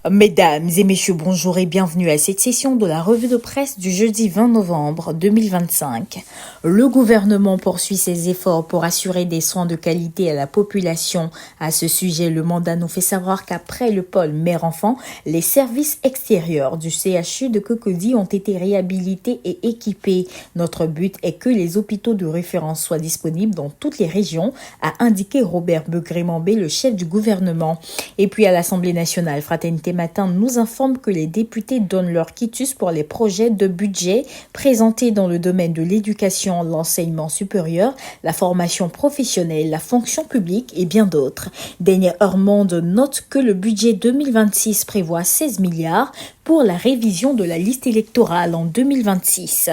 Mesdames et messieurs, bonjour et bienvenue à cette session de la revue de presse du jeudi 20 novembre 2025. Le gouvernement poursuit ses efforts pour assurer des soins de qualité à la population. À ce sujet, le mandat nous fait savoir qu'après le pôle mère-enfant, les services extérieurs du CHU de Cocody ont été réhabilités et équipés. Notre but est que les hôpitaux de référence soient disponibles dans toutes les régions, a indiqué Robert Begré-Mambé, le chef du gouvernement. Et puis à l'Assemblée nationale, Fraternité Matin nous informe que les députés donnent leur quitus pour les projets de budget présentés dans le domaine de l'éducation, l'enseignement supérieur, la formation professionnelle, la fonction publique et bien d'autres. Dernière Heure Monde note que le budget 2026 prévoit 16 milliards pour la révision de la liste électorale en 2026.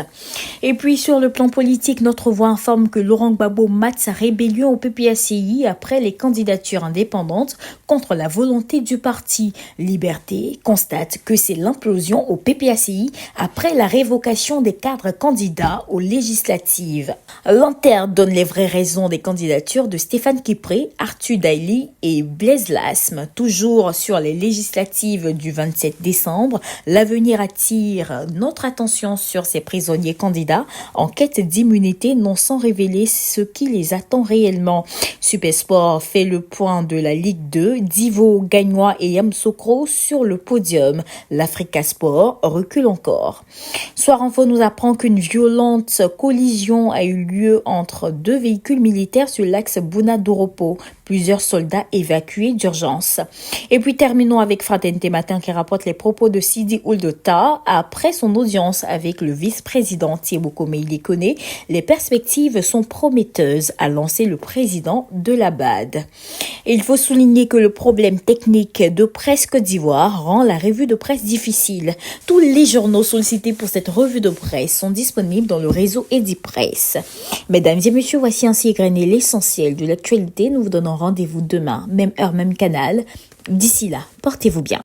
Et puis sur le plan politique, notre voix informe que Laurent Gbagbo mate sa rébellion au PPACI après les candidatures indépendantes contre la volonté du parti. Liberté constate que c'est l'implosion au PPACI après la révocation des cadres candidats aux législatives. L'Inter donne les vraies raisons des candidatures de Stéphane Kipré, Arthur Daily et Blaise Lasme. Toujours sur les législatives du 27 décembre, l'avenir attire notre attention sur ces prisonniers candidats en quête d'immunité non sans révéler ce qui les attend réellement. Supersport fait le point de la Ligue 2, Divo, Gagnois et Yamsokro sur le podium. L'Africa Sport recule encore. Soir Info nous apprend qu'une violente collision a eu lieu entre deux véhicules militaires sur l'axe Bouna-Doropo. Plusieurs soldats évacués d'urgence. Et puis terminons avec Fraternité Matin qui rapporte les propos de Sidi Ould Tah après son audience avec le vice-président Thierry Komeïli Koné. Les perspectives sont prometteuses, a lancé le président de la BAD. Et il faut souligner que le problème technique de Presse Côte d'Ivoire rend la revue de presse difficile. Tous les journaux sollicités pour cette revue de presse sont disponibles dans le réseau Edipresse. Mesdames et messieurs, voici ainsi égrené l'essentiel de l'actualité. Nous vous donnons rendez-vous demain, même heure, même canal. D'ici là, portez-vous bien.